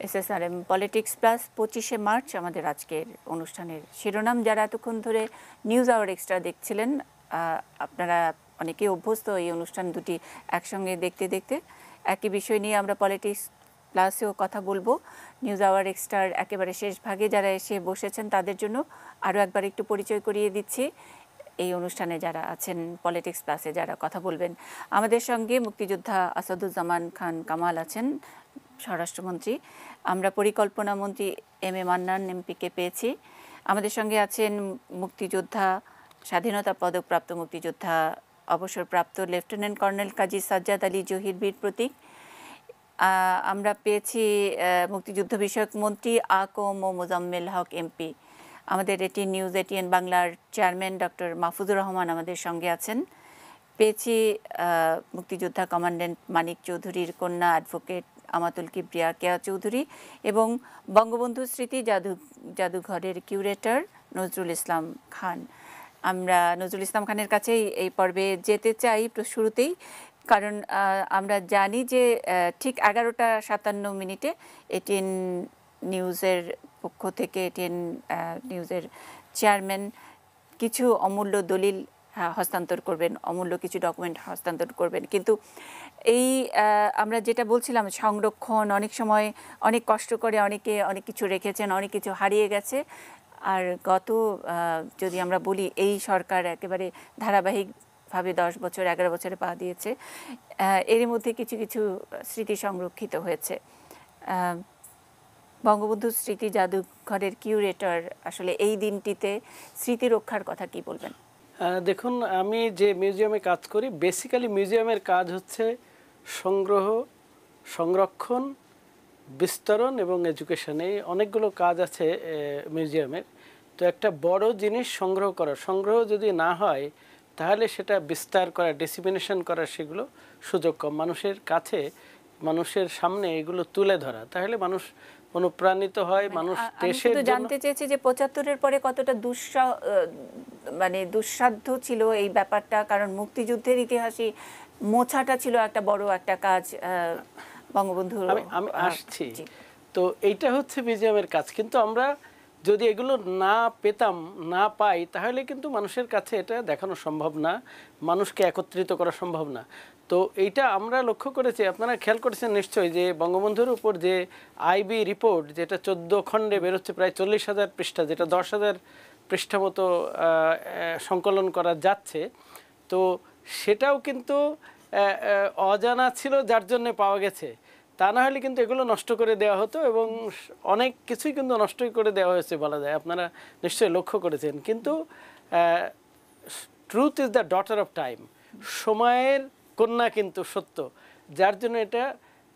SSRM politics plus 25শে March আমাদের আজকের অনুষ্ঠানের শিরোনাম। যারা এতক্ষণ ধরে নিউজ আওয়ার এক্সট্রা দেখছিলেন, আপনারা অনেকেই অভ্যস্ত এই অনুষ্ঠান দুটি একসঙ্গে দেখতে দেখতে। একই বিষয় নিয়ে আমরা পলিটিক্স প্লাসেও কথা বলবো। নিউজ আওয়ার এক্সট্রার একেবারে শেষ ভাগে যারা এসে বসেছেন তাদের জন্য আরও একবার একটু পরিচয় করিয়ে দিচ্ছি। এই অনুষ্ঠানে যারা আছেন, পলিটিক্স প্লাসে যারা কথা বলবেন, আমাদের সঙ্গে মুক্তিযোদ্ধা আসাদুজ্জামান খান কামাল আছেন, স্বরাষ্ট্রমন্ত্রী। আমরা পরিকল্পনা মন্ত্রী এম এ মান্নান এমপিকে পেয়েছি। আমাদের সঙ্গে আছেন মুক্তিযোদ্ধা, স্বাধীনতা পদকপ্রাপ্ত মুক্তিযোদ্ধা, অবসরপ্রাপ্ত লেফটেন্যান্ট কর্নেল কাজী সাজ্জাদ আলী জহির বীর প্রতীক। আমরা পেয়েছি মুক্তিযুদ্ধ বিষয়ক মন্ত্রী আকম ও মোজাম্মেল হক এমপি। আমাদের এটিএন নিউজ, এটিএন বাংলার চেয়ারম্যান ডক্টর মাহফুজুর রহমান আমাদের সঙ্গে আছেন। পেয়েছি মুক্তিযোদ্ধা কমান্ড্যান্ট মানিক চৌধুরীর কন্যা অ্যাডভোকেট আমাতুল কিবরিয়া কেয়া চৌধুরী এবং বঙ্গবন্ধু স্মৃতি জাদুঘরের কিউরেটর নজরুল ইসলাম খান। আমরা নজরুল ইসলাম খানের কাছেই এই পর্বে যেতে চাই শুরুতেই, কারণ আমরা জানি যে ঠিক 11:57 এটিএন নিউজের পক্ষ থেকে এটিএন নিউজের চেয়ারম্যান কিছু অমূল্য দলিল হস্তান্তর করবেন, অমূল্য কিছু ডকুমেন্ট হস্তান্তর করবেন। কিন্তু এই আমরা যেটা বলছিলাম, সংরক্ষণ অনেক সময় অনেক কষ্ট করে অনেকে অনেক কিছু রেখেছেন, অনেক কিছু হারিয়ে গেছে। আর যদি আমরা বলি, এই সরকার একেবারে ধারাবাহিকভাবে 10 বছর 11 বছরে পা দিয়েছে, এর মধ্যে কিছু কিছু স্মৃতি সংরক্ষিত হয়েছে। বঙ্গবন্ধু স্মৃতি জাদুঘরের কিউরেটর, আসলে এই দিনটিতে স্মৃতি রক্ষার কথা কি বলবেন? দেখুন, আমি যে মিউজিয়ামে কাজ করি, বেসিক্যালি মিউজিয়ামের কাজ হচ্ছে সংগ্রহ, সংরক্ষণ, বিস্তরণ এবং এডুকেশন। এই অনেকগুলো কাজ আছে মিউজিয়ামের। তো একটা বড় জিনিস সংগ্রহ করা, সংগ্রহ যদি না হয় তাহলে সেটা বিস্তার করা, ডিসিমিনেশন করা, সেগুলো সুযোগ কম। মানুষের কাছে, মানুষের সামনে এগুলো তুলে ধরা, তাহলে মানুষ অনুপ্রাণিত হয়। মানুষ দেশের জন্য জানতে চেয়েছি যে 75-এর পরে কতটা দুঃসাধ্য ছিল এই ব্যাপারটা, কারণ মুক্তিযুদ্ধের ইতিহাসে মোছাটা ছিল একটা বড় একটা কাজ বঙ্গবন্ধু। আমি আসছি, তো এইটা হচ্ছে মিউজিয়ামের কাজ। কিন্তু আমরা যদি এগুলো না পেতাম, না পাই, তাহলে কিন্তু মানুষের কাছে এটা দেখানো সম্ভব না, মানুষকে একত্রিত করা সম্ভব না। তো এইটা আমরা লক্ষ্য করেছি, আপনারা খেয়াল করেছেন নিশ্চয়ই, যে বঙ্গবন্ধুর উপর যে আইবি রিপোর্ট, যেটা 14 খণ্ডে বেরোচ্ছে, প্রায় 40,000 পৃষ্ঠা, যেটা 10,000 পৃষ্ঠা মতো সংকলন করা যাচ্ছে। তো সেটাও কিন্তু অজানা ছিল, যার জন্য পাওয়া গেছে। তা না হলে কিন্তু এগুলো নষ্ট করে দেওয়া হতো, এবং অনেক কিছুই কিন্তু নষ্টই করে দেওয়া হয়েছে বলা যায়, আপনারা নিশ্চয়ই লক্ষ্য করেছেন। কিন্তু truth is the daughter of time, সময়ের কন্যা কিন্তু সত্য, যার জন্য এটা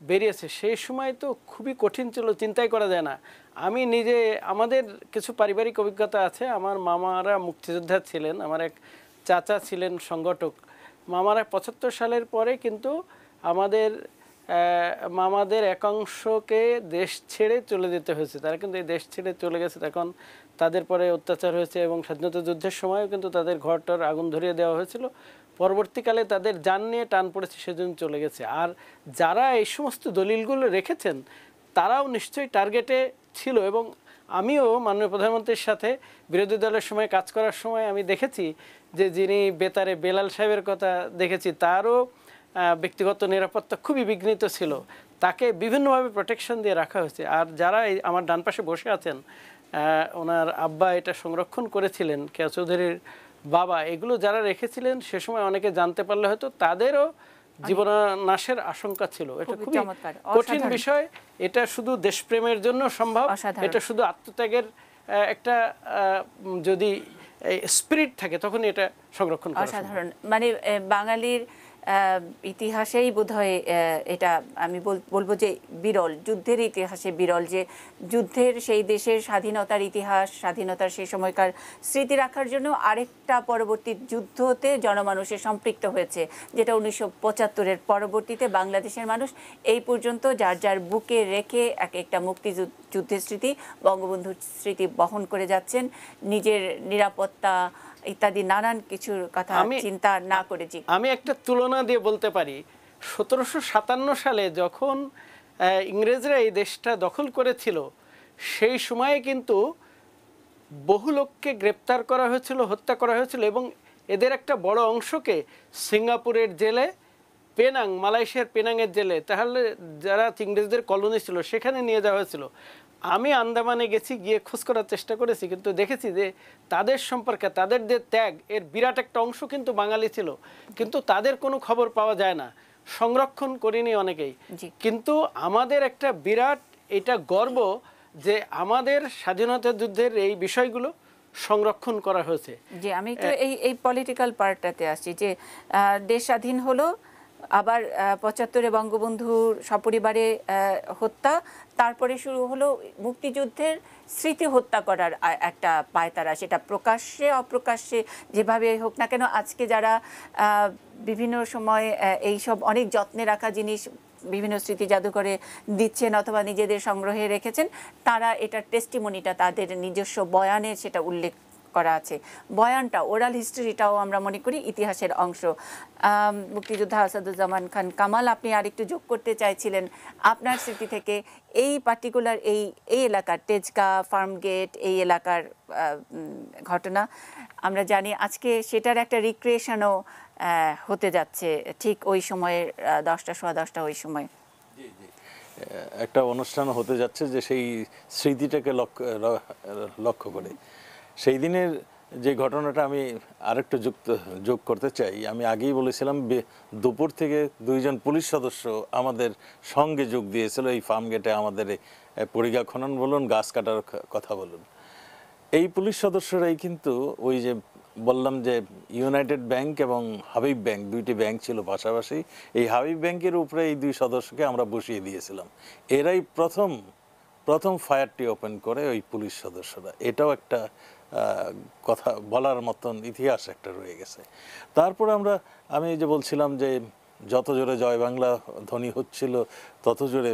বেরিয়েছে। সেই সময় তো খুবই কঠিন ছিল, চিন্তাই করা যায় না। আমি নিজে, আমাদের কিছু পারিবারিক অভিজ্ঞতা আছে। আমার মামারা মুক্তিযোদ্ধা ছিলেন, আমার এক চাচা ছিলেন সংগঠক। মামারা 75 সালের পরে কিন্তু মামাদের একাংশকে দেশ ছেড়ে চলে যেতে হয়েছে। তারা কিন্তু এই দেশ ছেড়ে চলে গেছে, তখন তাদের পরে অত্যাচার হয়েছে, এবং স্বাধীনতা যুদ্ধের সময়ও কিন্তু তাদের ঘরটার আগুন ধরিয়ে দেওয়া হয়েছিল। পরবর্তীকালে তাদের জান নিয়ে টান পড়েছে, সেজন্য চলে গেছে। আর যারা এই সমস্ত দলিলগুলো রেখেছেন তারাও নিশ্চয়ই টার্গেটে ছিল। এবং আমিও মাননীয় প্রধানমন্ত্রীর সাথে বিরোধী দলের সময় কাজ করার সময় আমি দেখেছি যে যিনি বেতারে বেলাল সাহেবের কথা দেখেছি, তারও ব্যক্তিগত নিরাপত্তা খুবই বিঘ্নিত ছিল, তাকে বিভিন্নভাবে প্রোটেকশন দিয়ে রাখা হয়েছে। আর যারা আমার ডান পাশে বসে আছেন, ওনার আব্বা এটা সংরক্ষণ করেছিলেন, কেয়া চৌধুরীর বাবা, এগুলো যারা রেখেছিলেন, সে সময় অনেকে জানতে পারলে হয়তো তাদেরও জীবনানাশের আশঙ্কা ছিল। এটা খুবই কঠিন বিষয়। এটা শুধু দেশপ্রেমের জন্য সম্ভব, এটা শুধু আত্মত্যাগের একটা যদি স্পিরিট থাকে, তখন এটা সংরক্ষণ করা অসাধারণ। মানে বাঙালির ইতিহাসেই বোধহয় এটা আমি বলবো যে বিরল, যুদ্ধের ইতিহাসে বিরল, যে যুদ্ধের সেই দেশের স্বাধীনতার ইতিহাস, স্বাধীনতার সেই সময়কার স্মৃতি রাখার জন্য আরেকটা পরবর্তী যুদ্ধতে জনমানুষের সম্পৃক্ত হয়েছে, যেটা 1975-এর পরবর্তীতে বাংলাদেশের মানুষ এই পর্যন্ত যার যার বুকে রেখে এক একটা মুক্তিযুদ্ধের স্মৃতি, বঙ্গবন্ধুর স্মৃতি বহন করে যাচ্ছেন, নিজের নিরাপত্তা ইত্যাদি নানান কিছুর কথা চিন্তা না করে। আমি একটা তুলনা দিয়ে বলতে পারি, 1757 সালে যখন ইংরেজরা এই দেশটা দখল করেছিল সেই সময়ে কিন্তু বহু লোককে গ্রেপ্তার করা হয়েছিল, হত্যা করা হয়েছিল এবং এদের একটা বড় অংশকে সিঙ্গাপুরের জেলে, পেনাং, মালয়েশিয়ার পেনাংয়ের জেলে, তাহলে যারা ইংরেজদের কলোনি ছিল সেখানে নিয়ে যাওয়া হয়েছিল। আমি আন্দামানে গেছি, গিয়ে খোঁজ করার চেষ্টা করেছি, কিন্তু দেখেছি যে তাদের সম্পর্কে, তাদের যে ত্যাগ, এর বিরাট একটা অংশ কিন্তু বাঙালি ছিল, কিন্তু তাদের কোনো খবর পাওয়া যায় না, সংরক্ষণ করিনি অনেকেই। কিন্তু আমাদের একটা বিরাট এটা গর্ব যে আমাদের স্বাধীনতা যুদ্ধের এই বিষয়গুলো সংরক্ষণ করা হয়েছে। জি, আমি একটু এই পলিটিক্যাল পার্টটাতে আসছি যে দেশ স্বাধীন হলো, আবার ৭৫-এ বঙ্গবন্ধুর সপরিবারে হত্যা, তারপরে শুরু হলো মুক্তিযুদ্ধের স্মৃতি হত্যা করার একটা পায়তারা, সেটা প্রকাশ্যে অপ্রকাশ্যে যেভাবে হোক না কেন। আজকে যারা বিভিন্ন সময় এইসব অনেক যত্নে রাখা জিনিস বিভিন্ন স্মৃতি জাদুঘরে দিচ্ছেন অথবা নিজেদের সংগ্রহে রেখেছেন, তারা এটার টেস্টিমনিটা তাদের নিজস্ব বয়ানে সেটা উল্লেখ করা আছে। বয়ানটা, ওরাল হিস্ট্রিটাও আমরা মনে করি ইতিহাসের অংশ। মুক্তিযোদ্ধা আসাদুজ্জামান খান কামাল, আপনি আরেকটু যোগ করতে চাইছিলেন আপনার স্মৃতি থেকে এই পার্টিকুলার এই এলাকার তেজগাঁ, ফার্মগেট, এই এলাকার ঘটনা। আমরা জানি আজকে সেটার একটা রিক্রিয়েশনও হতে যাচ্ছে ঠিক ওই সময়ের 10টা, সোয়া 10টা ওই সময়। একটা অনুষ্ঠান হতে যাচ্ছে যে সেই স্মৃতিটাকে লক্ষ্য করে। সেই দিনের যে ঘটনাটা আমি আরেকটু যোগ করতে চাই। আমি আগেই বলেছিলাম দুপুর থেকে 2জন পুলিশ সদস্য আমাদের সঙ্গে যোগ দিয়েছিল এই ফার্মগেটে, আমাদের পরিখা খনন বলুন, গাছ কাটার কথা বলুন। এই পুলিশ সদস্যরাই কিন্তু ওই যে বললাম যে ইউনাইটেড ব্যাংক এবং হাবিব ব্যাংক, 2টি ব্যাংক ছিল পাশাপাশি, এই হাবিব ব্যাংকের উপরে এই 2 সদস্যকে আমরা বসিয়ে দিয়েছিলাম। এরাই প্রথম ফায়ারটি ওপেন করে ওই পুলিশ সদস্যরা। এটাও একটা কথা বলার মতন ইতিহাস একটা রয়ে গেছে। তারপর আমি যে বলছিলাম যে যত জোরে জয় বাংলা ধ্বনি হচ্ছিল তত জোরে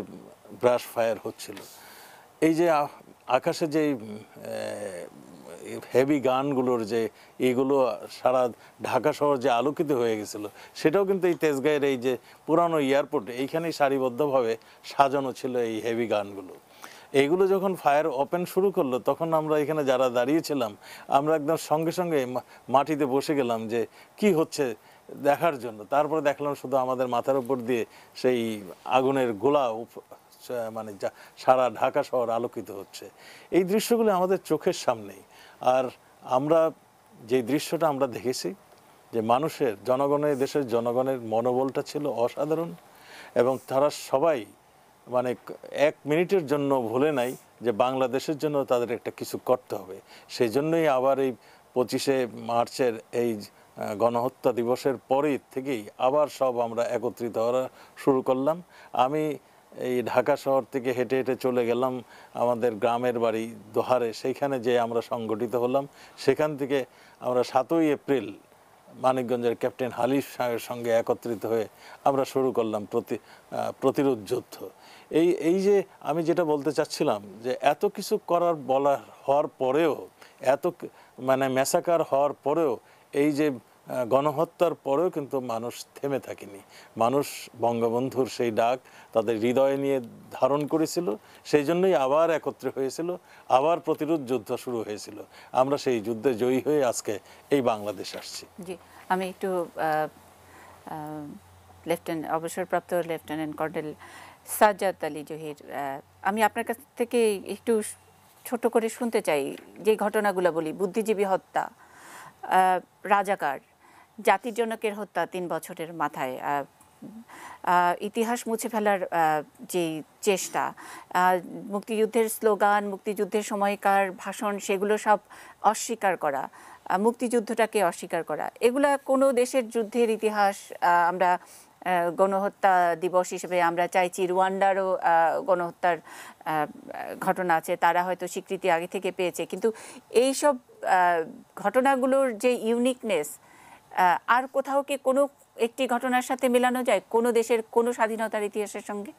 ব্রাশ ফায়ার হচ্ছিল। এই যে আকাশে যে হেভি গানগুলোর যে এইগুলো সারা ঢাকা শহর যে আলোকিত হয়ে গেছিল, সেটাও কিন্তু এই তেজগাঁয়ের এই যে পুরানো এয়ারপোর্টে এইখানেই সারিবদ্ধভাবে সাজানো ছিল এই হেভি গানগুলো। এইগুলো যখন ফায়ার ওপেন শুরু করলো তখন আমরা এখানে যারা দাঁড়িয়েছিলাম আমরা একদম সঙ্গে সঙ্গে মাটিতে বসে গেলাম যে কি হচ্ছে দেখার জন্য। তারপরে দেখলাম শুধু আমাদের মাথার উপর দিয়ে সেই আগুনের গোলা মানে সারা ঢাকা শহর আলোকিত হচ্ছে। এই দৃশ্যগুলো আমাদের চোখের সামনেই। আর আমরা যে দৃশ্যটা আমরা দেখেছি যে দেশের জনগণের মনোবলটা ছিল অসাধারণ, এবং তারা সবাই মানে 1 মিনিটের জন্য ভুলে নাই যে বাংলাদেশের জন্য তাদের একটা কিছু করতে হবে। সেই জন্যই আবার এই 25শে মার্চের এই গণহত্যা দিবসের পরেই থেকেই আবার সব আমরা একত্রিত হওয়া শুরু করলাম। আমি এই ঢাকা শহর থেকে হেঁটে হেঁটে চলে গেলাম আমাদের গ্রামের বাড়ি দোহারে, সেইখানে যে আমরা সংগঠিত হলাম। সেখান থেকে আমরা 7ই এপ্রিল মানিকগঞ্জের ক্যাপ্টেন হালিফ সাহেবের সঙ্গে একত্রিত হয়ে আমরা শুরু করলাম প্রতিরোধ যুদ্ধ। এই যে আমি যেটা বলতে চাচ্ছিলাম যে এত কিছু হওয়ার পরেও, এত মানে ম্যাসাকার হওয়ার পরেও, এই যে গণহত্যার পরেও কিন্তু মানুষ থেমে থাকেনি। মানুষ বঙ্গবন্ধুর সেই ডাক তাদের হৃদয়ে নিয়ে ধারণ করেছিল, সেই জন্যই আবার একত্রে হয়েছিল, আবার প্রতিরোধ যুদ্ধ শুরু হয়েছিল। আমরা সেই যুদ্ধে জয়ী হয়ে আজকে এই বাংলাদেশ আসছি। জি, আমি একটু অবসরপ্রাপ্ত লেফটেন্যান্ট কর্নেল সাজ্জাদ আলী জহির, আমি আপনার কাছ থেকে একটু ছোট করে শুনতে চাই যে ঘটনাগুলো বলি। বুদ্ধিজীবী হত্যা, রাজাকার, জাতির জনকের হত্যা 3 বছরের মাথায়, ইতিহাস মুছে ফেলার যে চেষ্টা, মুক্তিযুদ্ধের স্লোগান, মুক্তিযুদ্ধের সময়কার ভাষণ, সেগুলো সব অস্বীকার করা, মুক্তিযুদ্ধটাকে অস্বীকার করা, এগুলা কোনো দেশের যুদ্ধের ইতিহাস আমরা গণহত্যা দিবস হিসেবে আমরা চাইছি। রুয়ান্ডারও গণহত্যার ঘটনা আছে, তারা হয়তো স্বীকৃতি আগে থেকে পেয়েছে, কিন্তু এইসব ঘটনাগুলোর যে ইউনিকনেস আর কোথাও কি কোনো একটি ঘটনার সাথে মেলানো যায় কোনো দেশের কোনো স্বাধীনতার ইতিহাসের সঙ্গে?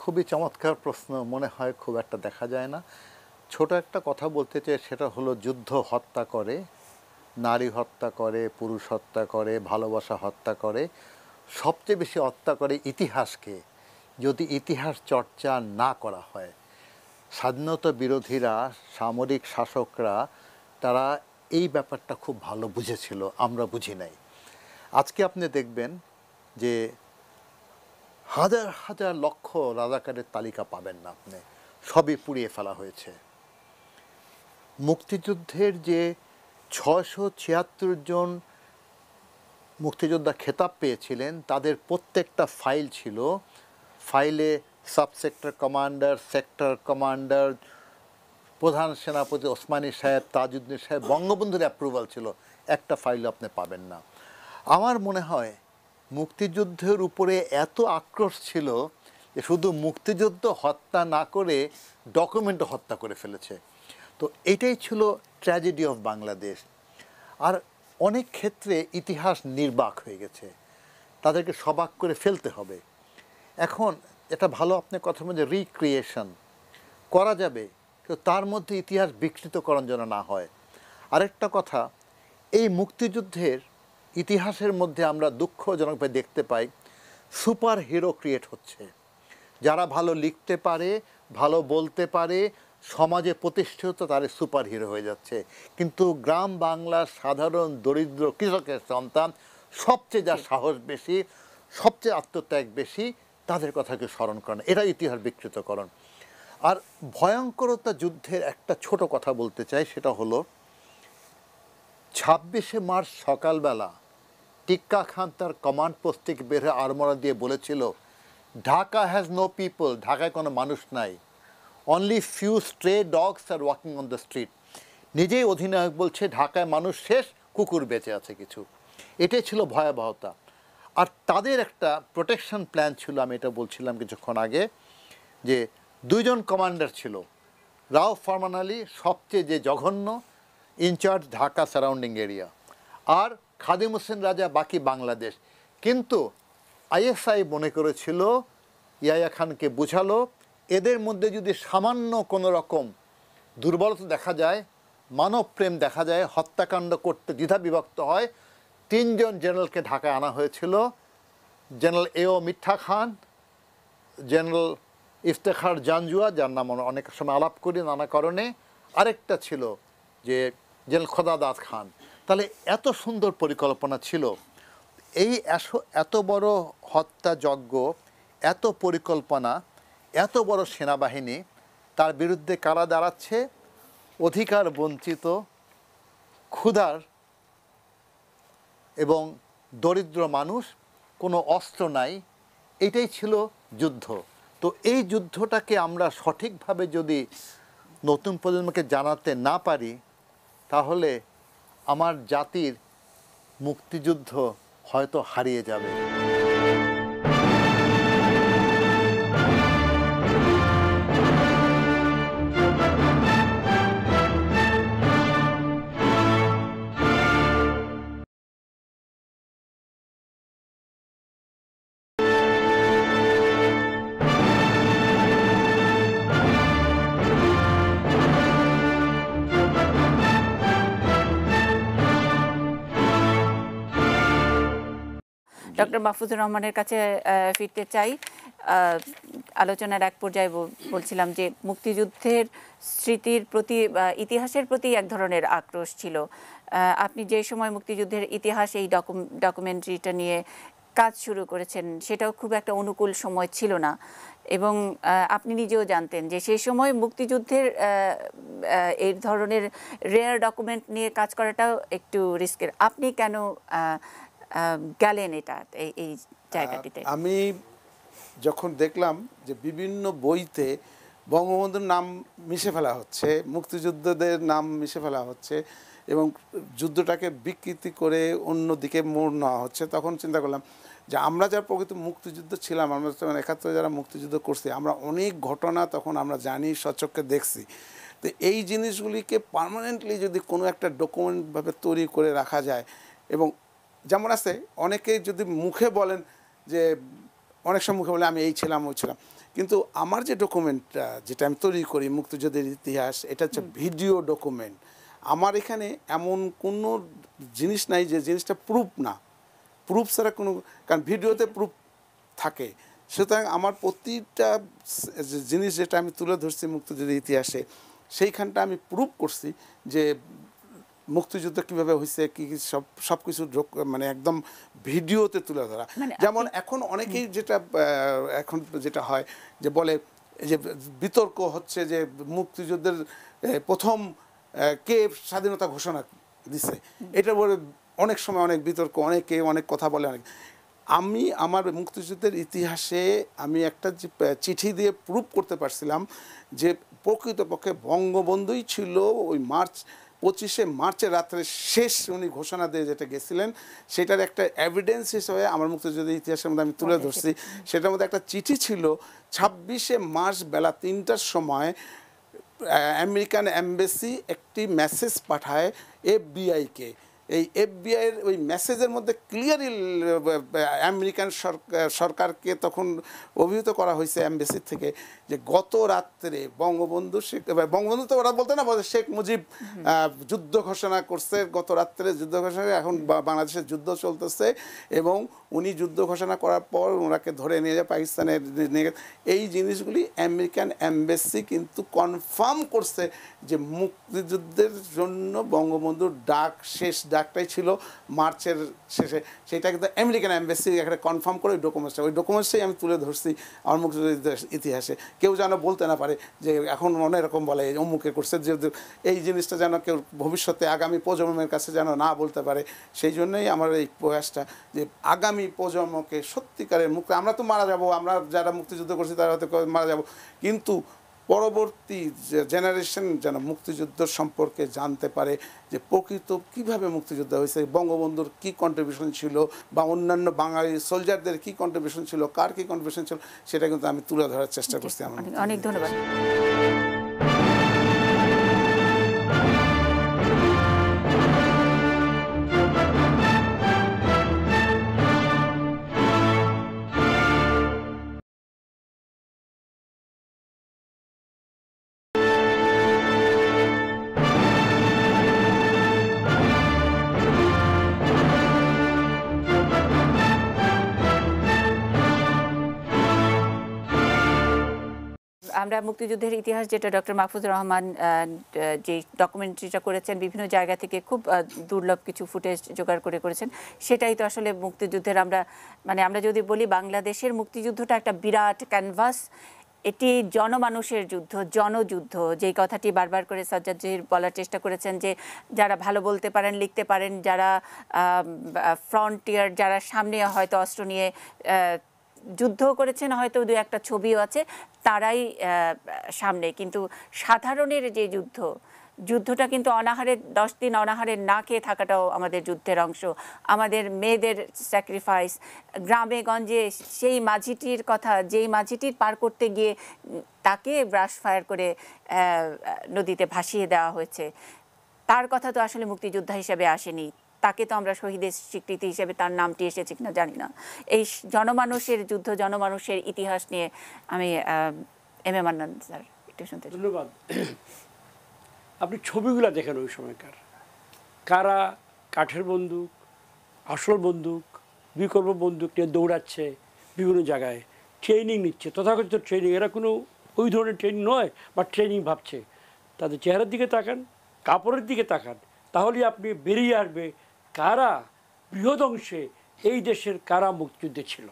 খুবই চমৎকার প্রশ্ন, মনে হয় খুব একটা দেখা যায় না। ছোট একটা কথা বলতে চাই, সেটা হলো যুদ্ধ হত্যা করে, নারী হত্যা করে, পুরুষ হত্যা করে, ভালোবাসা হত্যা করে, সবচেয়ে বেশি হত্যা করে ইতিহাসকে। যদি ইতিহাস চর্চা না করা হয়, স্বাধীনতা বিরোধীরা, সামরিক শাসকরা, তারা এই ব্যাপারটা খুব ভালো বুঝেছিল, আমরা বুঝি নাই। আজকে আপনি দেখবেন যে হাজার হাজার লক্ষ রাজাকারের তালিকা পাবেন না আপনি, সবই পুড়িয়ে ফেলা হয়েছে। মুক্তিযুদ্ধের যে 676 জন মুক্তিযোদ্ধা খেতাব পেয়েছিলেন, তাদের প্রত্যেকটা ফাইল ছিল, ফাইলে সাবসেক্টর কমান্ডার, সেক্টর কমান্ডার, প্রধান সেনাপতি ওসমানী সাহেব, তাজউদ্দিন সাহেব, বঙ্গবন্ধুর অ্যাপ্রুভাল ছিল, একটা ফাইল আপনি পাবেন না। আমার মনে হয় মুক্তিযুদ্ধের উপরে এত আক্রোশ ছিল যে শুধু মুক্তিযুদ্ধ হত্যা না করে ডকুমেন্টও হত্যা করে ফেলেছে। তো এটাই ছিল ট্র্যাজেডি অফ বাংলাদেশ। আর অনেক ক্ষেত্রে ইতিহাস নির্বাক হয়ে গেছে, তাদেরকে সবাক করে ফেলতে হবে। এখন এটা ভালো আপনার কথার মধ্যে রিক্রিয়েশন করা যাবে, তো তার মধ্যে ইতিহাস বিকৃতকরণ যেন না হয়। আরেকটা কথা, এই মুক্তিযুদ্ধের ইতিহাসের মধ্যে আমরা দুঃখজনকভাবে দেখতে পাই সুপার হিরো ক্রিয়েট হচ্ছে। যারা ভালো লিখতে পারে, ভালো বলতে পারে, সমাজে প্রতিষ্ঠিত, তারা সুপার হিরো হয়ে যাচ্ছে। কিন্তু গ্রাম বাংলার সাধারণ দরিদ্র কৃষকের সন্তান, সবচেয়ে যার সাহস বেশি, সবচেয়ে আত্মত্যাগ বেশি, তাদের কথাকে স্মরণ করেন, এটা ইতিহাস বিকৃতকরণ। আর ভয়ঙ্করতা যুদ্ধের একটা ছোট কথা বলতে চাই, সেটা হলো 26শে মার্চ সকালবেলা টিক্কা খান তার কমান্ড পোস্ট থেকে বের হয়ে আরমোরা দিয়ে বলেছিল, ঢাকা হ্যাজ নো পিপল, ঢাকায় কোনো মানুষ নাই, only few স্ট্রে dogs are walking on the street. নিজেই অধিনায়ক বলছে ঢাকায় মানুষ শেষ, কুকুর বেঁচে আছে কিছু। এটাই ছিল ভয়াবহতা। আর তাদের একটা প্রোটেকশন প্ল্যান ছিল, আমি এটা বলছিলাম কিছুক্ষণ আগে, যে 2 জন কমান্ডার ছিল, রাও ফরমান আলী সবচেয়ে যে জঘন্য, ইনচার্জ ঢাকা সারাউন্ডিং এরিয়া, আর খাদিম হোসেন রাজা বাকি বাংলাদেশ। কিন্তু আইএসআই মনে করেছিল, ইয়াহিয়া খানকে বুঝালো, এদের মধ্যে যদি সামান্য কোনো রকম দুর্বলতা দেখা যায়, মানবপ্রেম দেখা যায়, হত্যাকাণ্ড করতে দ্বিধা বিভক্ত হয়, 3 জন জেনারেলকে ঢাকায় আনা হয়েছিল, জেনারেল এও মিঠা খান, জেনারেল ইফতেখার জাঞ্জুয়া, যার নাম অনেক সময় আলাপ করি নানা কারণে, আরেকটা ছিল যে জেনারেল খোদাদাদ খান। তাহলে এত সুন্দর পরিকল্পনা ছিল। এই এত বড় হত্যাযজ্ঞ, এত পরিকল্পনা, এত বড় সেনাবাহিনী, তার বিরুদ্ধে কারা দাঁড়াচ্ছে? অধিকার বঞ্চিত, ক্ষুধার এবং দরিদ্র মানুষ, কোনো অস্ত্র নাই, এটাই ছিল যুদ্ধ। তো এই যুদ্ধটাকে আমরা সঠিকভাবে যদি নতুন প্রজন্মকে জানাতে না পারি, তাহলে আমার জাতির মুক্তিযুদ্ধ হয়তো হারিয়ে যাবে। ডক্টর মাহফুজুর রহমানের কাছে ফিরতে চাই। আলোচনার এক পর্যায়ে বলছিলাম যে মুক্তিযুদ্ধের স্মৃতির প্রতি, ইতিহাসের প্রতি এক ধরনের আক্রোশ ছিল। আপনি যে সময় মুক্তিযুদ্ধের ইতিহাস এই ডকুমেন্টারিটা নিয়ে কাজ শুরু করেছেন, সেটাও খুব একটা অনুকূল সময় ছিল না, এবং আপনি নিজেও জানতেন যে সেই সময় মুক্তিযুদ্ধের এই ধরনের রেয়ার ডকুমেন্ট নিয়ে কাজ করাটাও একটু রিস্কের। আপনি কেন গেলেন এটা এই জায়গাটিতে? আমি যখন দেখলাম যে বিভিন্ন বইতে বঙ্গবন্ধুর নাম মিশে ফেলা হচ্ছে, মুক্তিযুদ্ধদের নাম মিশে ফেলা হচ্ছে এবং যুদ্ধটাকে বিকৃতি করে অন্যদিকে মোড় নেওয়া হচ্ছে, তখন চিন্তা করলাম যে আমরা যারা প্রকৃত মুক্তিযুদ্ধ ছিলাম, আমরা তখন 71 যারা মুক্তিযুদ্ধ করছি, আমরা অনেক ঘটনা তখন আমরা জানি, সচক্ষে দেখছি। তো এই জিনিসগুলিকে পার্মানেন্টলি যদি কোনো একটা ডকুমেন্টভাবে তৈরি করে রাখা যায়, এবং যেমন আছে অনেকেই যদি মুখে বলেন যে, অনেক সময় মুখে বলে আমি এই ছিলাম ওই ছিলাম, কিন্তু আমার যে ডকুমেন্টটা যেটা আমি তৈরি করি মুক্তিযুদ্ধের ইতিহাস, এটা হচ্ছে ভিডিও ডকুমেন্ট। আমার এখানে এমন কোনো জিনিস নাই যে জিনিসটা প্রুফ না, প্রুফ ছাড়া কোনো, কারণ ভিডিওতে প্রুফ থাকে, সুতরাং আমার প্রতিটা জিনিস যেটা আমি তুলে ধরছি মুক্তিযুদ্ধের ইতিহাসে, সেইখানটা আমি প্রুভ করছি যে মুক্তিযুদ্ধ কিভাবে হয়েছে, কি কি সব কিছু মানে একদম ভিডিওতে তুলে ধরা। মানে যেমন এখন অনেকেই যেটা এখন যেটা হয় যে বলে যে বিতর্ক হচ্ছে যে মুক্তিযুদ্ধের প্রথম কে স্বাধীনতা ঘোষণা দিছে, এটা বলে অনেক সময় অনেক বিতর্ক, অনেকে অনেক কথা বলে। অনেক আমি আমার মুক্তিযুদ্ধের ইতিহাসে আমি একটা চিঠি দিয়ে প্রুভ করতে পারছিলাম যে প্রকৃতপক্ষে বঙ্গবন্ধুই ছিল ওই 25শে মার্চের রাত্রে শেষ উনি ঘোষণা দিয়ে যেটা গেছিলেন, সেটার একটা এভিডেন্স হিসেবে আমার মুক্তিযুদ্ধের ইতিহাসের মধ্যে আমি তুলে ধরছি। সেটার মধ্যে একটা চিঠি ছিল 26শে মার্চ বেলা 3টার সময় আমেরিকান এমবেসি একটি মেসেজ পাঠায় এফবিআইকে। এই এফবিআইয়ের ওই মেসেজের মধ্যে ক্লিয়ারলি আমেরিকান সরকারকে তখন অভিহিত করা হয়েছে এমবেসি থেকে যে গত রাত্রে বঙ্গবন্ধু তো ওরা বলতে না বলে শেখ মুজিব যুদ্ধ ঘোষণা করছে, গত রাত্রে যুদ্ধ ঘোষণা, এখন বাংলাদেশের যুদ্ধ চলতেছে এবং উনি যুদ্ধ ঘোষণা করার পর ওনাকে ধরে নিয়ে যায় পাকিস্তানে নিয়ে। এই জিনিসগুলি আমেরিকান এমবেসি কিন্তু কনফার্ম করছে যে মুক্তিযুদ্ধের জন্য বঙ্গবন্ধুর শেষ ডাকটাই ছিল মার্চের শেষে। সেটা কিন্তু আমেরিকান এমবেসি একটা কনফার্ম করে ওই ডকুমেন্টসটাই আমি তুলে ধরছি আমার মুক্তিযুদ্ধের ইতিহাসে। কেউ যেন বলতে না পারে যে এখন অনেক রকম বলে অমুকে করছে, যে এই জিনিসটা যেন কেউ ভবিষ্যতে আগামী প্রজন্মের কাছে যেন না বলতে পারে। সেই জন্যই আমার এই প্রয়াসটা যে আগামী প্রজন্মকে সত্যিকারের মুক্তি, আমরা তো মারা যাব, আমরা যারা মুক্তিযুদ্ধ করছি তারা হয়তো মারা যাব, কিন্তু পরবর্তী জেনারেশন যেন মুক্তিযুদ্ধ সম্পর্কে জানতে পারে যে প্রকৃত কীভাবে মুক্তিযুদ্ধ হয়েছে, বঙ্গবন্ধুর কী কন্ট্রিবিউশন ছিল বা অন্যান্য বাঙালি সোলজারদের কী কন্ট্রিবিউশন ছিল, কার কী কন্ট্রিবিউশন ছিল, সেটা কিন্তু আমি তুলে ধরার চেষ্টা করছি। আমার অনেক ধন্যবাদ। আমরা মুক্তিযুদ্ধের ইতিহাস যেটা ডক্টর মাহফুজুর রহমান যে ডকুমেন্টারিটা করেছেন, বিভিন্ন জায়গা থেকে খুব দুর্লভ কিছু ফুটেজ জোগাড় করেছেন, সেটাই তো আসলে মুক্তিযুদ্ধের আমরা যদি বলি বাংলাদেশের মুক্তিযুদ্ধটা একটা বিরাট ক্যানভাস, এটি জনমানুষের যুদ্ধ, জনযুদ্ধ, যেই কথাটি বারবার করে সাজ্জাদ জহির বলার চেষ্টা করেছেন যে যারা ভালো বলতে পারেন, লিখতে পারেন, যারা ফ্রন্টিয়ার, যারা সামনে হয়তো অস্ত্র নিয়ে যুদ্ধ করেছেন, হয়তো দু একটা ছবিও আছে, তারাই সামনে, কিন্তু সাধারণের যে যুদ্ধটা কিন্তু অনাহারে 10 দিন অনাহারে না খেয়ে থাকাটাও আমাদের যুদ্ধের অংশ। আমাদের মেয়েদের স্যাক্রিফাইস, গ্রামে গঞ্জে সেই মাঝিটির কথা, যেই মাঝিটির পার করতে গিয়ে তাকে ব্রাশ ফায়ার করে নদীতে ভাসিয়ে দেওয়া হয়েছে, তার কথা তো আসলে মুক্তিযোদ্ধা হিসেবে আসেনি, তাকে তো আমরা শহীদের স্বীকৃতি হিসেবে তার নামটি এসেছে কিনা জানি না। এই জনমানুষের যুদ্ধ, জনমানুষের ইতিহাস নিয়ে আমি এম এ মান্নান স্যার একটু শুনতে চাই। ধন্যবাদ। আপনি ছবিগুলো দেখেন ওই সময়কার, কারা কাঠের বন্দুক, আসল বন্দুক, বিকল্প বন্দুক নিয়ে দৌড়াচ্ছে বিভিন্ন জায়গায়, ট্রেনিং নিচ্ছে, তথাকথিত ট্রেনিং, এরা কোনো ওই ধরনের ট্রেনিং নয় বা ট্রেনিং ভাবছে। তাদের চেহারার দিকে তাকান, কাপড়ের দিকে তাকান, তাহলে আপনি বেরিয়ে আসবে কারা বৃহৎ অংশে এই দেশের কারা মুক্তিযুদ্ধে ছিল,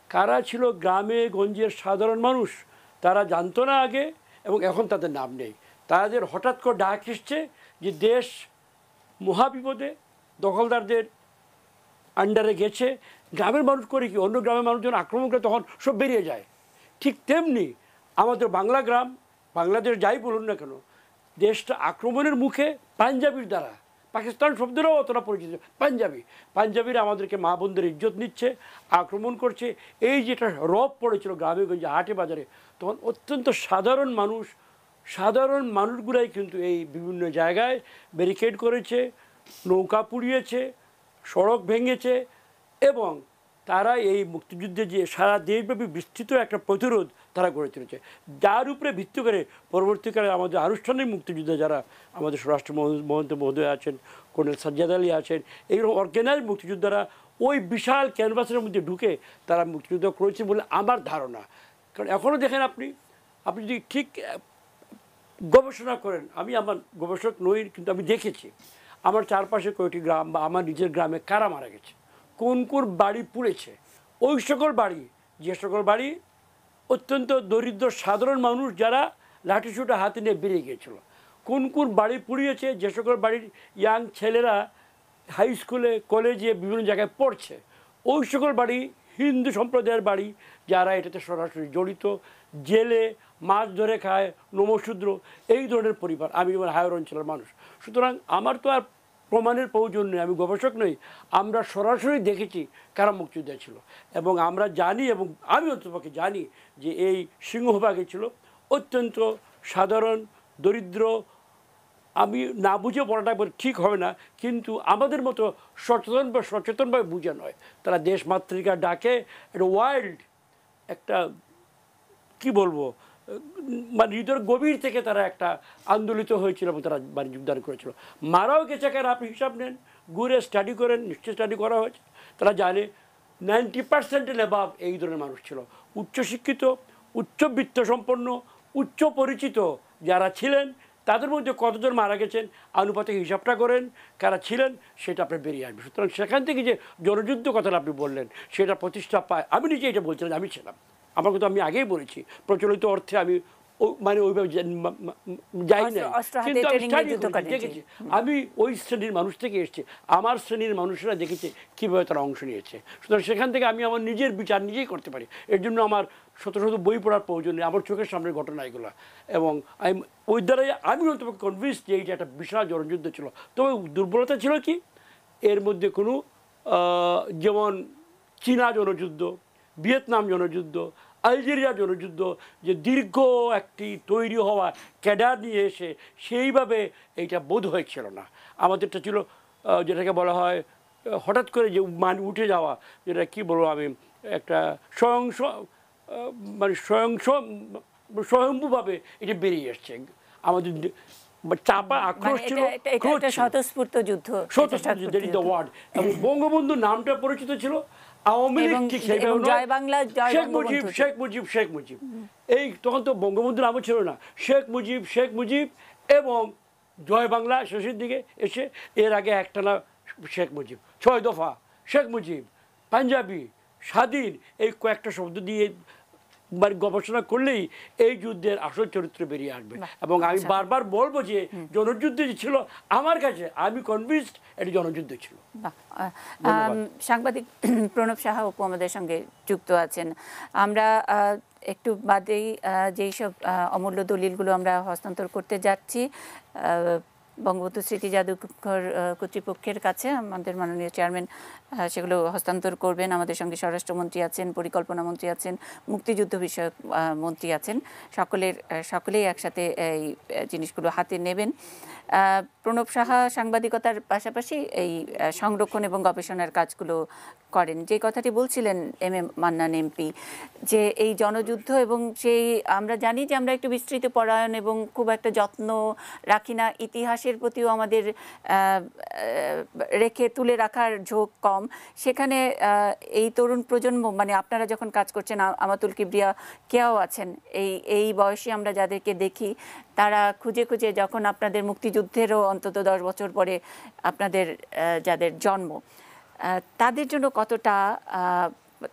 কারা ছিল গ্রামে গঞ্জের সাধারণ মানুষ। তারা জানতো না আগে এবং এখন তাদের নাম নেই। তাদের হঠাৎ করে ডাক এসছে যে দেশ মহাবিপদে, দখলদারদের আন্ডারে গেছে। গ্রামের মানুষ করে কি, অন্য গ্রামের মানুষ যখন আক্রমণ করে তখন সব বেরিয়ে যায়। ঠিক তেমনি আমাদের বাংলা গ্রাম, বাংলাদেশ যাই বলুন না কেন, দেশটা আক্রমণের মুখে পাঞ্জাবির দ্বারা, পাকিস্তান শব্দেরও অতটা পরিচিত, পাঞ্জাবিরা আমাদেরকে মা বোনদের ইজ্জত নিচ্ছে, আক্রমণ করছে। এই যেটা রব পড়েছিল গ্রামে গঞ্জে হাটে বাজারে, তখন অত্যন্ত সাধারণ মানুষগুলাই কিন্তু এই বিভিন্ন জায়গায় ব্যারিকেড করেছে, নৌকা পুড়িয়েছে, সড়ক ভেঙেছে এবং তারা এই মুক্তিযুদ্ধে যে সারা দেশব্যাপী বিস্তৃত একটা প্রতিরোধ তারা গড়ে তুলেছে, যার উপরে ভিত্তি করে পরবর্তীকালে আমাদের আনুষ্ঠানিক মুক্তিযুদ্ধে যারা আমাদের স্বরাষ্ট্র মহন্ত মহোদয় আছেন, কর্নেল সাজ্জাদ আলী আছেন, এইরকম অর্গানাইজ মুক্তিযোদ্ধারা ওই বিশাল ক্যানভাসের মধ্যে ঢুকে তারা মুক্তিযুদ্ধ করেছে বলে আমার ধারণা। কারণ এখনও দেখেন আপনি যদি ঠিক গবেষণা করেন, আমি আমার গবেষক নই কিন্তু আমি দেখেছি আমার চারপাশে কয়েকটি গ্রাম বা আমার নিজের গ্রামে কারা মারা গেছে, কোন কোন বাড়ি পুড়েছে, ওই সকল বাড়ি, যে সকল বাড়ি অত্যন্ত দরিদ্র সাধারণ মানুষ যারা লাঠিসোঁটা হাতে নিয়ে বেরিয়ে গিয়েছিল, কোন কোন বাড়ি পুড়িয়েছে, যে সকল বাড়ির ইয়াং ছেলেরা হাই স্কুলে কলেজে বিভিন্ন জায়গায় পড়ছে, ওই সকল বাড়ি হিন্দু সম্প্রদায়ের বাড়ি যারা এটাতে সরাসরি জড়িত, জেলে মাছ ধরে খায়, নমশূদ্র, এই ধরনের পরিবার। আমি যেমন হায়ার অঞ্চলের মানুষ, সুতরাং আমার তো আর প্রমাণের প্রয়োজন নেই, আমি গবেষক নই। আমরা সরাসরি দেখেছি কারা মুক্তিযোদ্ধা ছিল এবং আমরা জানি, এবং আমি অন্ততপক্ষে জানি যে এই সিংহভাগে ছিল অত্যন্ত সাধারণ দরিদ্র, আমি না বুঝে পড়াটা ঠিক হবে না, কিন্তু আমাদের মতো সচেতনভাবে বুঝে নয়, তারা দেশমাতৃকা ডাকে একটা ওয়াইল্ড একটা কি বলবো মানে হৃদয়ের গভীর থেকে তারা একটা আন্দোলিত হয়েছিল এবং তারা মানে যোগদান করেছিল। মারাও গেছে কেন আপনি হিসাব নেন, ঘুরে স্টাডি করেন, নিশ্চয়ই স্টাডি করা হয়েছে, তারা জানে 90% অ্যাবাভ এই ধরনের মানুষ ছিল, উচ্চশিক্ষিত, উচ্চবিত্ত সম্পন্ন, উচ্চ পরিচিত যারা ছিলেন তাদের মধ্যে কতজন মারা গেছেন আনুপাতিক হিসাবটা করেন, কারা ছিলেন সেটা আপনার বেরিয়ে আসবে। সুতরাং সেখান থেকে যে জনযুদ্ধ কথাটা আপনি বললেন সেটা প্রতিষ্ঠা পায়, আমি নিজে এটা বলছিলাম, আমি ছিলাম, আমার কথা আমি আগেই বলেছি, প্রচলিত অর্থে আমি মানে ওইভাবে যাই না, কিন্তু আমি স্টাডি দেখেছি, আমি ওই শ্রেণীর মানুষ থেকে এসেছি, আমার শ্রেণীর মানুষরা দেখেছে কীভাবে তারা অংশ নিয়েছে। সুতরাং সেখান থেকে আমি আমার নিজের বিচার নিজেই করতে পারি, এর জন্য আমার শত শত বই পড়ার প্রয়োজন নেই, আমার চোখের সামনের ঘটনা এগুলো, এবং আমি ওই দ্বারাই আমি অন্তত কনভিন্স যে এইটা একটা বিশাল জনযুদ্ধ ছিল। তবে দুর্বলতা ছিল কি এর মধ্যে কোনো যেমন চীনা জনযুদ্ধ, ভিয়েতনাম জনযুদ্ধ, আলজেরিয়া জনযুদ্ধ, যে দীর্ঘ একটি তৈরি হওয়া ক্যাডার নিয়ে এসে সেইভাবে এইটা বোধ হয়েছিল না। আমাদেরটা ছিল যেটাকে বলা হয় হঠাৎ করে যে মান উঠে যাওয়া, যেটা কি বলবো আমি, একটা স্বয়ংভূভাবে এটা বেরিয়ে এসছে, আমাদের চাপা আক্রোশ ছিল, স্বতঃস্ফূর্ত যুদ্ধ, এবং বঙ্গবন্ধু নামটা পরিচিত ছিল, আওয়ামী লীগ ঠিক সেইভাবে শেখ মুজিব এই তখন তো বঙ্গবন্ধুর নামও ছিল না, শেখ মুজিব এবং জয় বাংলা শেষের দিকে এসে, এর আগে একটানা শেখ মুজিব, 6 দফা, শেখ মুজিব, পাঞ্জাবি, স্বাধীন, এই কয়েকটা শব্দ দিয়ে মানে গবেষণা করলেই এই যুদ্ধের আসল চরিত্র বেরিয়ে আসবে। এবং আমি বারবার বলবো যে জনযুদ্ধ যে ছিল আমার কাছে, আমি কনভিন্সড এটি জনযুদ্ধ ছিল। সাংবাদিক প্রণব সাহা অপু আমাদের সঙ্গে যুক্ত আছেন। আমরা একটু বাদেই যেই সব অমূল্য দলিলগুলো আমরা হস্তান্তর করতে যাচ্ছি বঙ্গবন্ধু স্মৃতি জাদুঘর কর্তৃপক্ষের কাছে, আমাদের মাননীয় চেয়ারম্যান সেগুলো হস্তান্তর করবেন। আমাদের সঙ্গে স্বরাষ্ট্রমন্ত্রী আছেন, পরিকল্পনা মন্ত্রী আছেন, মুক্তিযুদ্ধ বিষয়ক মন্ত্রী আছেন, সকলেই একসাথে এই জিনিসগুলো হাতে নেবেন। প্রণব সাহা সাংবাদিকতার পাশাপাশি এই সংরক্ষণ এবং গবেষণার কাজগুলো করেন। যে কথাটি বলছিলেন এম এ মান্নান এমপি, যে এই জনযুদ্ধ এবং সেই আমরা জানি যে আমরা একটু বিস্তৃত পরায়ণ এবং খুব একটা যত্ন রাখি না, ইতিহাসের প্রতিও আমাদের তুলে রাখার ঝোঁক কম, সেখানে এই তরুণ প্রজন্ম মানে আপনারা যখন কাজ করছেন, আমাতুল কিবরিয়া কেউ আছেন, এই বয়সে আমরা যাদেরকে দেখি তারা খুঁজে খুঁজে যখন আপনাদের মুক্তিযুদ্ধেরও অন্তত 10 বছর পরে আপনাদের যাদের জন্ম, তাদের জন্য কতটা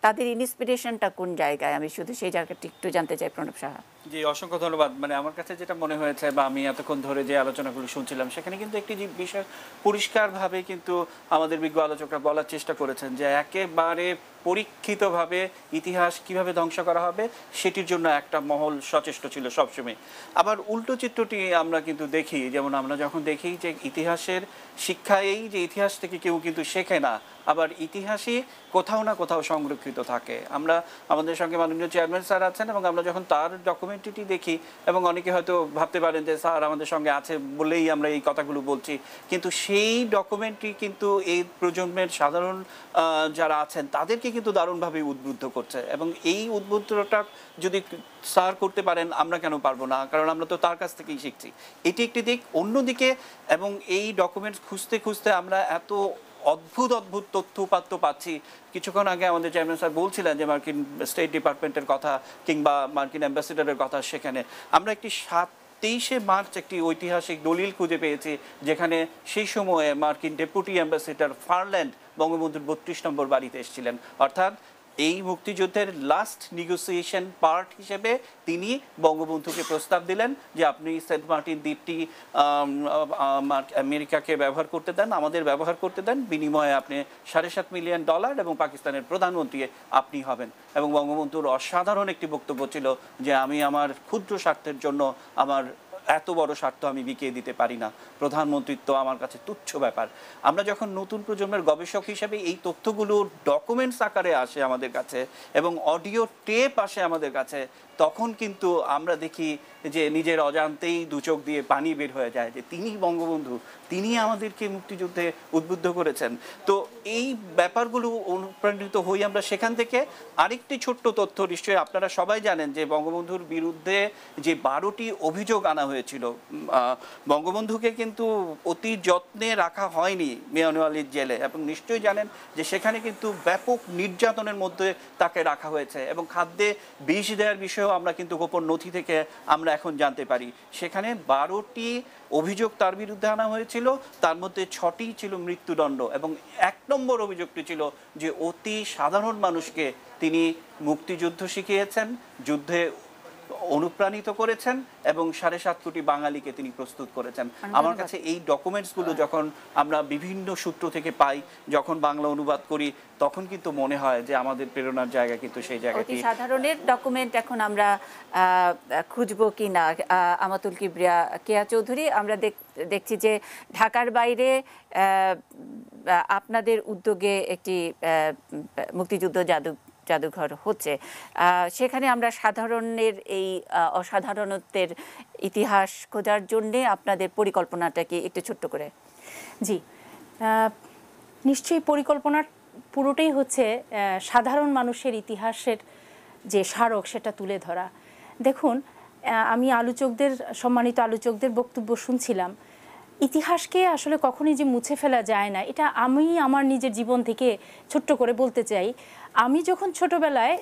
তাদের ইন্সপিরেশনটা কোন জায়গায়, আমি শুধু সেই জায়গাটা একটু জানতে চাই প্রণব সাহা। জি, অসংখ্য ধন্যবাদ। মানে আমার কাছে যেটা মনে হয়েছে বা আমি এতক্ষণ ধরে যে আলোচনাগুলো শুনছিলাম, সেখানে কিন্তু একটি বিষয় পরিষ্কারভাবে কিন্তু আমাদের বিজ্ঞ আলোচকরা বলার চেষ্টা করেছেন যে একেবারে পরীক্ষিতভাবে ইতিহাস কিভাবে ধ্বংস করা হবে সেটির জন্য একটা মহল সচেষ্ট ছিল সবসময়। আবার উল্টো চিত্রটি আমরা কিন্তু দেখি, যেমন আমরা যখন দেখি যে ইতিহাসের শিক্ষা এই যে ইতিহাস থেকে কেউ কিন্তু শেখে না, আবার ইতিহাসই কোথাও না কোথাও সংরক্ষিত থাকে। আমরা আমাদের সঙ্গে মাননীয় চেয়ারম্যান স্যার আছেন এবং আমরা যখন তার ডকুমেন্টারিটি দেখি, এবং অনেকে হয়তো ভাবতে পারেন যে স্যার আমাদের সঙ্গে আছে বলেই আমরা এই কথাগুলো বলছি, কিন্তু সেই ডকুমেন্টারি কিন্তু এই প্রজন্মের সাধারণ যারা আছেন তাদেরকে কিন্তু দারুণভাবে উদ্বুদ্ধ করছে, এবং এই উদ্বুদ্ধটা যদি স্যার করতে পারেন আমরা কেন পারবো না, কারণ আমরা তো তার কাছ থেকেই শিখছি। এটি একটি দিক। অন্যদিকে এবং এই ডকুমেন্টস খুঁজতে খুঁজতে আমরা এত অদ্ভুত অদ্ভুত তথ্য উপাত্ত পাচ্ছি। কিছুক্ষণ আগে আমাদের চেয়ারম্যান স্যার বলছিলেন যে মার্কিন স্টেট ডিপার্টমেন্টের কথা কিংবা মার্কিন অ্যাম্বাসেডারের কথা, সেখানে আমরা একটি 23শে মার্চ একটি ঐতিহাসিক দলিল খুঁজে পেয়েছি যেখানে সেই সময়ে মার্কিন ডেপুটি অ্যাম্বাসেডার ফারল্যান্ড বঙ্গবন্ধুর 32 নম্বর বাড়িতে এসেছিলেন। অর্থাৎ এই মুক্তিযুদ্ধের লাস্ট নেগোসিয়েশন পার্ট হিসেবে তিনি বঙ্গবন্ধুকে প্রস্তাব দিলেন যে আপনি সেন্ট মার্টিন দ্বীপটি আমেরিকাকে ব্যবহার করতে দেন, আমাদের ব্যবহার করতে দেন, বিনিময়ে আপনি $7.5 মিলিয়ন এবং পাকিস্তানের প্রধানমন্ত্রী আপনি হবেন। এবং বঙ্গবন্ধুর অসাধারণ একটি বক্তব্য ছিল যে আমি আমার ক্ষুদ্র স্বার্থের জন্য আমার এত বড় স্বার্থ আমি বিকিয়ে দিতে পারি না, প্রধানমন্ত্রিত্ব আমার কাছে তুচ্ছ ব্যাপার। আমরা যখন নতুন প্রজন্মের গবেষক হিসেবে এই তথ্যগুলো ডকুমেন্টস আকারে আসে আমাদের কাছে এবং অডিও টেপ আসে আমাদের কাছে, তখন কিন্তু আমরা দেখি যে নিজের অজান্তেই দু চোখ দিয়ে পানি বের হয়ে যায় যে তিনি বঙ্গবন্ধু, তিনি আমাদেরকে মুক্তিযুদ্ধে উদ্বুদ্ধ করেছেন। তো এই ব্যাপারগুলো অনুপ্রাণিত হই আমরা সেখান থেকে। আরেকটি ছোট্ট তথ্য নিশ্চয়ই আপনারা সবাই জানেন যে বঙ্গবন্ধুর বিরুদ্ধে যে 12টি অভিযোগ আনা হয়েছিল, বঙ্গবন্ধুকে কিন্তু অতি যত্নে রাখা হয়নি মিয়ানওয়ালির জেলে, এবং নিশ্চয়ই জানেন যে সেখানে কিন্তু ব্যাপক নির্যাতনের মধ্যে তাকে রাখা হয়েছে এবং খাদ্যে বিষ দেওয়ার বিষয়েও আমরা কিন্তু গোপন নথি থেকে আমরা এখন জানতে পারি। সেখানে 12টি অভিযোগ তার বিরুদ্ধে আনা হয়েছিল, তার মধ্যে 6টি ছিল মৃত্যুদণ্ড এবং 1 নম্বর অভিযোগটি ছিল যে অতি সাধারণ মানুষকে তিনি মুক্তিযুদ্ধ শিখিয়েছেন, যুদ্ধে অনুপ্রাণিত করেছেন এবং 7.5 কোটি বাঙালিকে তিনি প্রস্তুত করেছেন। আমার কাছে এই ডকুমেন্টসগুলো যখন আমরা বিভিন্ন সূত্র থেকে পাই, যখন বাংলা অনুবাদ করি, তখন কিন্তু মনে হয় যে আমাদের প্রেরণার জায়গা কিন্তু সেই জায়গাটি। অতি সাধারণের ডকুমেন্ট এখন আমরা খুঁজবো কি না, আমাতুল কিবরিয়া, কেয়া চৌধুরী, আমরা দেখছি যে ঢাকার বাইরে আপনাদের উদ্যোগে একটি মুক্তিযুদ্ধ জাদুঘর হচ্ছে, সেখানে আমরা সাধারণের এই অসাধারণত্বের ইতিহাস খোঁজার জন্যে আপনাদের পরিকল্পনাটা কি একটু ছোট্ট করে? জি, নিশ্চয়ই পরিকল্পনার পুরোটাই হচ্ছে সাধারণ মানুষের ইতিহাসের যে স্মারক সেটা তুলে ধরা। দেখুন, আমি সম্মানিত আলোচকদের বক্তব্য শুনছিলাম। ইতিহাসকে আসলে কখনোই যে মুছে ফেলা যায় না, এটা আমি আমার নিজের জীবন থেকে ছোট্ট করে বলতে চাই। আমি যখন ছোটবেলায়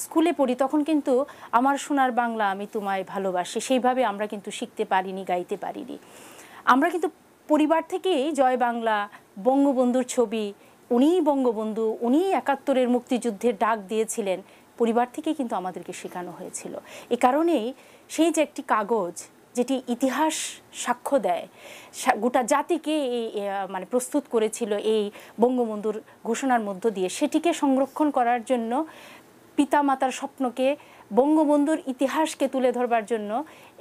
স্কুলে পড়ি তখন কিন্তু আমার সোনার বাংলা আমি তোমায় ভালোবাসি সেইভাবে আমরা কিন্তু শিখতে পারিনি, গাইতে পারিনি। আমরা কিন্তু পরিবার থেকেই জয় বাংলা, বঙ্গবন্ধুর ছবি, উনিই বঙ্গবন্ধু, উনিই 71-এর মুক্তিযুদ্ধের ডাক দিয়েছিলেন, পরিবার থেকেই কিন্তু আমাদেরকে শেখানো হয়েছিল। এ কারণেই সেই যে একটি কাগজ যেটি ইতিহাস সাক্ষ্য দেয়, গোটা জাতিকে মানে প্রস্তুত করেছিল এই বঙ্গবন্ধুর ঘোষণার মধ্য দিয়ে, সেটিকে সংরক্ষণ করার জন্য পিতামাতার স্বপ্নকে, বঙ্গবন্ধুর ইতিহাসকে তুলে ধরবার জন্য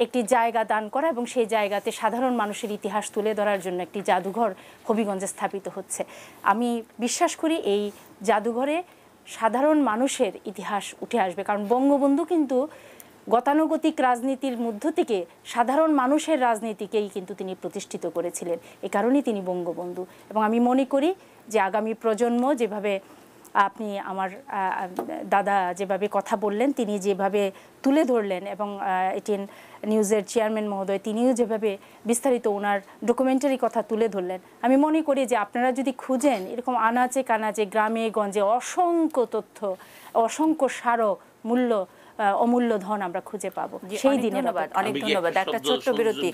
একটি জায়গা দান করা এবং সেই জায়গাতে সাধারণ মানুষের ইতিহাস তুলে ধরার জন্য একটি জাদুঘর হবিগঞ্জে স্থাপিত হচ্ছে। আমি বিশ্বাস করি এই জাদুঘরে সাধারণ মানুষের ইতিহাস উঠে আসবে, কারণ বঙ্গবন্ধু কিন্তু গতানুগতিক রাজনীতির মধ্য থেকে সাধারণ মানুষের রাজনীতিকেই কিন্তু তিনি প্রতিষ্ঠিত করেছিলেন। এ কারণেই তিনি বঙ্গবন্ধু। এবং আমি মনে করি যে আগামী প্রজন্ম, যেভাবে আপনি আমার দাদা যেভাবে কথা বললেন, তিনি যেভাবে তুলে ধরলেন, এবং 18 নিউজের চেয়ারম্যান মহোদয় তিনিও যেভাবে বিস্তারিত ওনার ডকুমেন্টারি কথা তুলে ধরলেন, আমি মনে করি যে আপনারা যদি খুঁজেন এরকম আনাচে কানাচে গ্রামে গঞ্জে অসংখ্য তথ্য, অসংখ্য স্মারক, অমূল্য ধন আমরা খুঁজে পাবো সেই দিনে। অনেক ধন্যবাদ। একটা ছোট্ট বিরতি।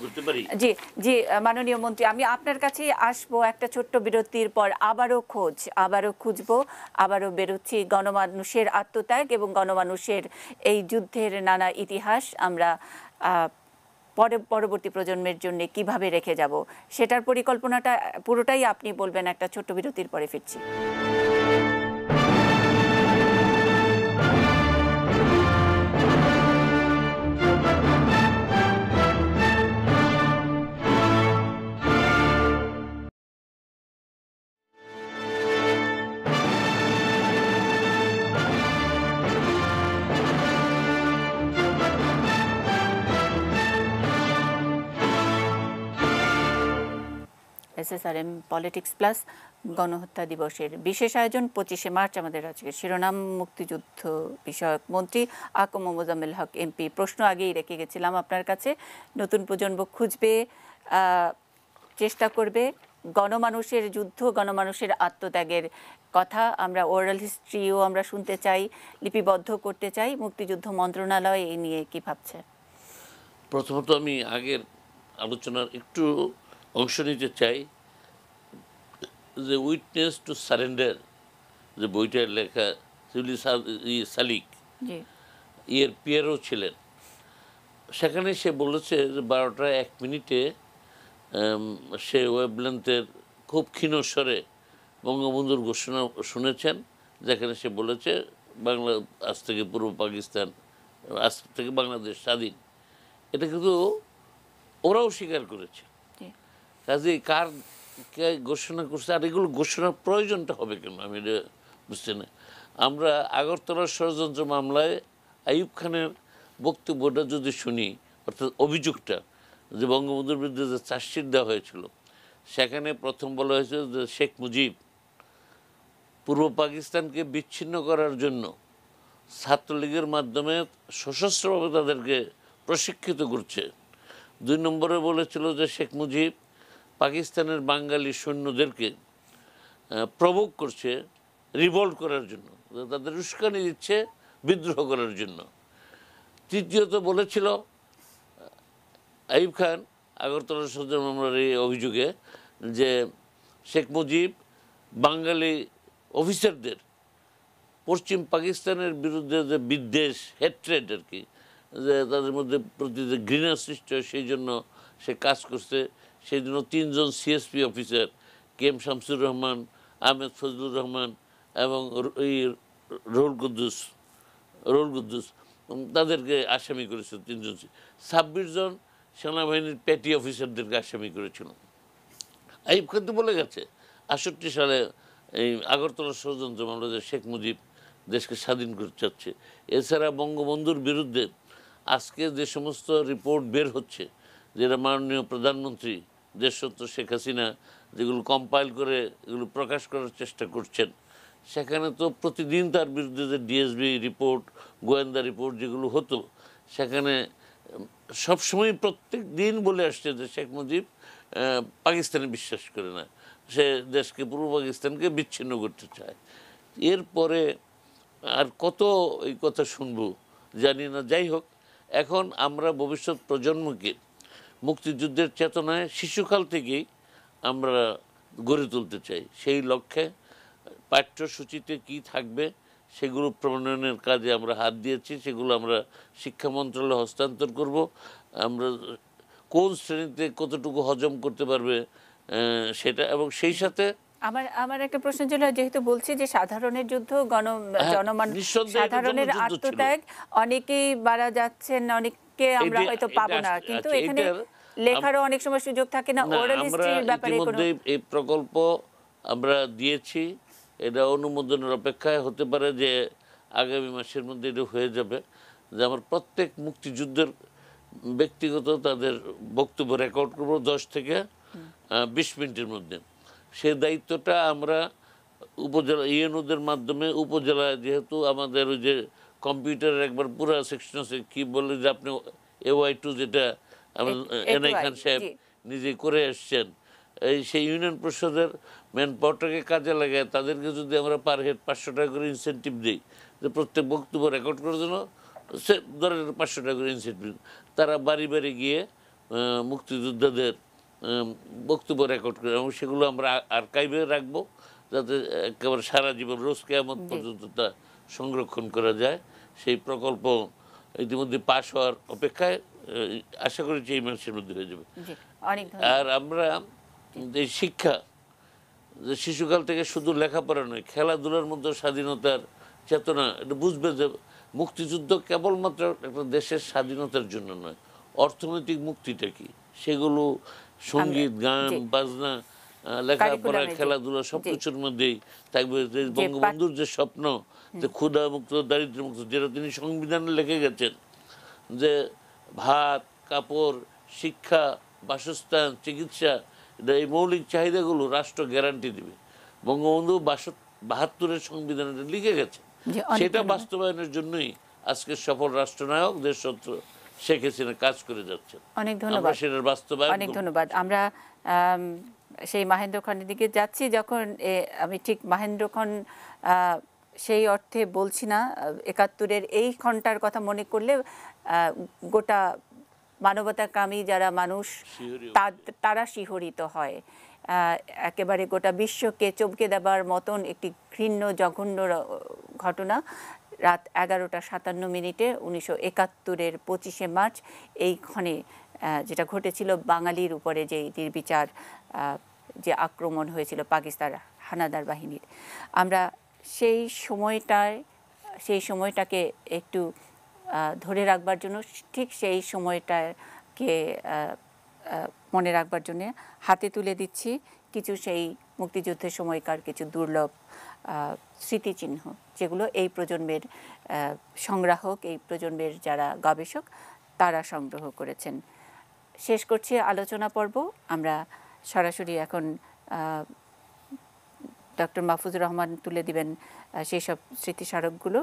জি জি, মাননীয় মন্ত্রী, আমি আপনার কাছে আসবো একটা ছোট্ট বিরতির পর। আবারও খুঁজবো, আবারও বেরোচ্ছি গণমানুষের আত্মত্যাগ এবং গণমানুষের এই যুদ্ধের নানা ইতিহাস আমরা পরবর্তী প্রজন্মের জন্য কিভাবে রেখে যাব, সেটার পরিকল্পনাটা পুরোটাই আপনি বলবেন। একটা ছোট্ট বিরতির পরে ফিরছি। SSRM পলিটিক্স প্লাস গণহত্যা দিবসের বিশেষ আয়োজন 25শে মার্চ। আমাদের আজকে শিরোনাম মুক্তিযুদ্ধ বিষয়ক মন্ত্রী আকম মোজাম্মেল হক এমপি। প্রশ্ন আগেই রেখে গেছিলাম আপনার কাছে, নতুন প্রজন্ম খুঁজবে, চেষ্টা করবে গণমানুষের যুদ্ধ, গণমানুষের আত্মত্যাগের কথা আমরা ওরাল হিস্ট্রিও আমরা শুনতে চাই, লিপিবদ্ধ করতে চাই। মুক্তিযুদ্ধ মন্ত্রণালয় এই নিয়ে কি ভাবছে? প্রথমত আমি আগের আলোচনার একটু অংশ নিতে চাই যে উইটনেস টু সারেন্ডার যে বইটার লেখা সালিক জি, এর পিয়ারও ছিলেন। সেখানে সে বলেছে যে 12টা 1 মিনিটে সে ওয়েবলেন্থের খুব ক্ষীণ স্বরে বঙ্গবন্ধুর ঘোষণা শুনেছেন, যেখানে সে বলেছে বাংলা আজ থেকে পূর্ব পাকিস্তান, আজ থেকে বাংলাদেশ স্বাধীন। এটা কিন্তু ওরাও স্বীকার করেছে। জি। কাজেই কার কে ঘোষণা করছে আর এগুলো ঘোষণার প্রয়োজনটা হবে কেন আমি এটা বুঝছি না। আমরা আগরতলার ষড়যন্ত্র মামলায় আইয়ুব খানের বক্তব্যটা যদি শুনি, অর্থাৎ অভিযোগটা যে বঙ্গবন্ধুর বিরুদ্ধে যে চার্জশিট দেওয়া হয়েছিল, সেখানে প্রথম বলা হয়েছিল যে শেখ মুজিব পূর্ব পাকিস্তানকে বিচ্ছিন্ন করার জন্য ছাত্রলীগের মাধ্যমে সশস্ত্রভাবে তাদেরকে প্রশিক্ষিত করছে। 2 নম্বরে বলেছিল যে শেখ মুজিব পাকিস্তানের বাঙালি সৈন্যদেরকে প্রভোগ করছে রিভল্ট করার জন্য, তাদের উস্কানি দিচ্ছে বিদ্রোহ করার জন্য। তৃতীয়ত বলেছিল আইয়ুব খান আগরতলা সদর মামলার এই অভিযোগে যে শেখ মুজিব বাঙালি অফিসারদের পশ্চিম পাকিস্তানের বিরুদ্ধে যে বিদ্বেষ, হেট্রেড আর কি, যে তাদের মধ্যে প্রতি যে ঘৃণা সৃষ্টি হয় সেই জন্য সে কাজ করছে। সেই জন্য 3 জন CSP officer K M Shamsur Rahman, Ahmed Fazlur Rahman এবং এই রুহুল কুদ্দুস তাদেরকে আসামি করেছিল। 3 জন 26 জন সেনাবাহিনীর পেটি অফিসারদেরকে আসামি করেছিল। আইয়ুব খান তো বলে গেছে 68 সালে এই আগরতলা ষড়যন্ত্র মামলা যে শেখ মুজিব দেশকে স্বাধীন করতে চাচ্ছে। এছাড়া বঙ্গবন্ধুর বিরুদ্ধে আজকে যে সমস্ত রিপোর্ট বের হচ্ছে, যেটা মাননীয় প্রধানমন্ত্রী দেশরত্ন শেখ হাসিনা যেগুলো কম্পাইল করে এগুলো প্রকাশ করার চেষ্টা করছেন, সেখানে তো প্রতিদিন তার বিরুদ্ধে যে ডিএসবি রিপোর্ট, গোয়েন্দা রিপোর্ট যেগুলো হতো, সেখানে সবসময় প্রত্যেক দিন বলে আসছে যে শেখ মুজিব পাকিস্তানে বিশ্বাস করে না, সে দেশকে পূর্ব পাকিস্তানকে বিচ্ছিন্ন করতে চায়। এরপরে আর কত এই কথা শুনবো জানি না। যাই হোক, এখন আমরা ভবিষ্যৎ প্রজন্মকে মুক্তিযুদ্ধের চেতনায় শিশুকাল থেকেই আমরা গড়ে তুলতে চাই। সেই লক্ষ্যে পাঠ্যসূচিতে কি থাকবে সেগুলো প্রণয়নের কাজে আমরা হাত দিয়েছি। সেগুলো আমরা শিক্ষা মন্ত্রণালয়ে হস্তান্তর করব। আমরা কোন শ্রেণীতে কতটুকু হজম করতে পারবে সেটা, এবং সেই সাথে আমার একটা প্রশ্ন ছিল, যেহেতু বলছি যে সাধারণের যুদ্ধ, সাধারণের আত্মত্যাগ, অনেকেই মারা যাচ্ছেন, অনেকে আমরা হয়তো পাবো না, কিন্তু এখানে লেখারও অনেক সময় সুযোগ থাকে না। ওরাল হিস্ট্রির ব্যাপারে এই প্রকল্প আমরা দিয়েছি, এটা অনুমোদনের অপেক্ষায়। হতে পারে যে আগামী মাসের মধ্যে এটা হয়ে যাবে, যে আমার প্রত্যেক মুক্তিযুদ্ধের ব্যক্তিগত তাদের বক্তব্য রেকর্ড করব 10 থেকে 20 মিনিটের মধ্যে। সেই দায়িত্বটা আমরা উপজেলা ইএনওদের মাধ্যমে উপজেলায়, যেহেতু আমাদের ওই যে কম্পিউটারের একবার পুরো সেকশন আছে, কি বলে যে আপনি AY2 যেটা এনআই খান সাহেব নিজে করে আসছেন, সেই ইউনিয়ন পরিষদের ম্যান পাওয়ারটাকে কাজে লাগায় তাদেরকে যদি আমরা পার হেড 500 টাকা করে ইনসেন্টিভ দিই, যে প্রত্যেক বক্তব্য রেকর্ড করার জন্য সে ধরেন 500 টাকা করে ইনসেন্টিভ, তারা বাড়ি বাড়ি গিয়ে মুক্তিযোদ্ধাদের বক্তব্য রেকর্ড করে, এবং সেগুলো আমরা আর্কাইভে রাখবো, যাতে একেবারে সারা জীবন রোজ কিয়ামত পর্যন্ত তা সংরক্ষণ করা যায়। সেই প্রকল্প ইতিমধ্যে পাশ হওয়ার অপেক্ষায়, আশা করি এই মাসের মধ্যে হয়ে যাবে। আর আমরা এই শিক্ষা, যে শিশুকাল থেকে শুধু লেখাপড়া নয়, খেলাধুলার মধ্যে স্বাধীনতার চেতনা, এটা বুঝবে যে মুক্তিযুদ্ধ কেবলমাত্র একটা দেশের স্বাধীনতার জন্য নয়, অর্থনৈতিক মুক্তিটা কি, সেগুলো সঙ্গীত, গান, বাজনা, লেখাপড়া, খেলাধুলা সবকিছুর মধ্যেই থাকবে। বঙ্গবন্ধুর যে স্বপ্ন, যে ক্ষুধা মুক্ত, দারিদ্র মুক্ত, যেটা তিনি সংবিধানে লিখে গেছেন, যে ভাত, কাপড়, শিক্ষা, বাসস্থান, চিকিৎসা, এই মৌলিক চাহিদাগুলো রাষ্ট্র গ্যারান্টি দেবে। বঙ্গবন্ধু 72-এর সংবিধানে লিখে গেছে। সেটা বাস্তবায়নের জন্যই আজকে সফল রাষ্ট্রনায়ক দেশরত্ন শেখ হাসিনা কাজ করে যাচ্ছেন। অনেক ধন্যবাদ। সেটার বাস্তবায়ন। অনেক ধন্যবাদ। আমরা সেই মাহেন্দ্র খনের দিকে যাচ্ছি। যখন আমি ঠিক মাহেন্দ্র খন সেই অর্থে বলছি না, ৭১-এর এই ক্ষণটার কথা মনে করলে গোটা মানবতাকামী যারা মানুষ তারা শিহরিত হয়। একেবারে গোটা বিশ্বকে চমকে দেবার মতন একটি ঘৃণ্য জঘন্য ঘটনা রাত 11:57 1971-এর 25শে মার্চ এই ক্ষণে যেটা ঘটেছিল বাঙালির উপরে যে নির্বিচার যে আক্রমণ হয়েছিল পাকিস্তান হানাদার বাহিনীর। আমরা সেই সময়টাকে একটু ধরে রাখবার জন্য, ঠিক সেই সময়টাকে মনে রাখবার জন্য হাতে তুলে দিচ্ছি কিছু সেই মুক্তিযুদ্ধের সময়কার কিছু দুর্লভ স্মৃতিচিহ্ন, যেগুলো এই প্রজন্মের সংগ্রাহক, এই প্রজন্মের যারা গবেষক তারা সংগ্রহ করেছেন। শেষ করছি আলোচনা পর্ব। আমরা সরাসরি এখন ডক্টর মাহফুজুর রহমান তুলে দিবেন সেই সব স্মৃতিস্মারকগুলো।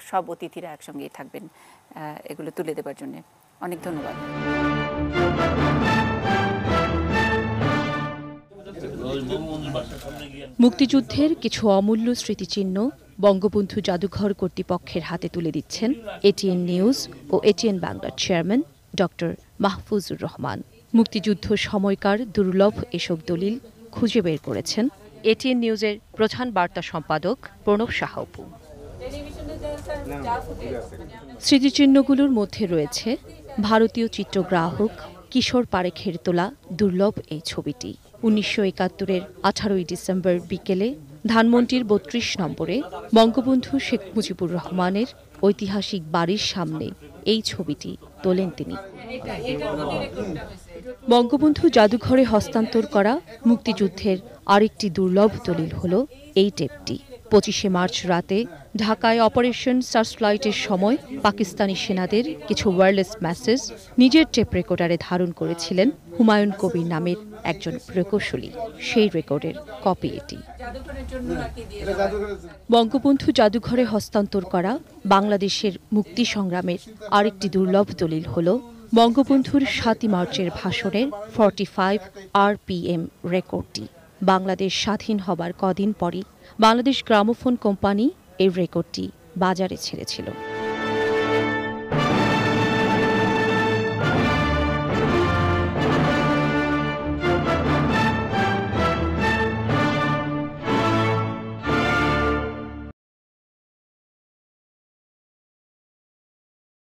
সব অতিথিরা একসঙ্গেই থাকবেন এগুলো তুলে দেবার জন্য। অনেক ধন্যবাদ। মুক্তিযুদ্ধের কিছু অমূল্য স্মৃতিচিহ্ন বঙ্গবন্ধু জাদুঘর কর্তৃপক্ষের হাতে তুলে দিচ্ছেন এটিএন নিউজ ও এটিএন বাংলার চেয়ারম্যান ডক্টর মাহফুজুর রহমান। মুক্তিযুদ্ধ সময়কার দুর্লভ এসব দলিল খুঁজে বের করেছেন এটিএন নিউজের প্রধান বার্তা সম্পাদক প্রণব সাহাপু। স্মৃতিচিহ্নগুলোর মধ্যে রয়েছে ভারতীয় চিত্রগ্রাহক কিশোর পারেখের তোলা দুর্লভ এই ছবিটি। 1971-এর 18ই ডিসেম্বর বিকেলে ধানমন্ডির 32 নম্বরে বঙ্গবন্ধু শেখ মুজিবুর রহমানের ঐতিহাসিক বাড়ির সামনে এই ছবিটি তোলেন তিনি। বঙ্গবন্ধু জাদুঘরে হস্তান্তর করা মুক্তিযুদ্ধের আরেকটি দুর্লভ দলিল হল এই টেপটি। 25শে মার্চ রাতে ঢাকায় অপারেশন সার্চলাইটের সময় পাকিস্তানি সেনাদের কিছু ওয়্যারলেস মেসেজ নিজের টেপ রেকর্ডারে ধারণ করেছিলেন হুমায়ুন কবির নামের একজন প্রকৌশলী। সেই রেকর্ডের কপি এটি। বঙ্গবন্ধু জাদুঘরে হস্তান্তর করা বাংলাদেশের মুক্তি সংগ্রামের আরেকটি দুর্লভ দলিল হল বঙ্গবন্ধুর 7ই মার্চের ভাষণের 45 RPM রেকর্ডটি। বাংলাদেশ স্বাধীন হবার কদিন পরই বাংলাদেশ গ্রামোফোন কোম্পানি এই রেকর্ডটি বাজারে ছেড়েছিল।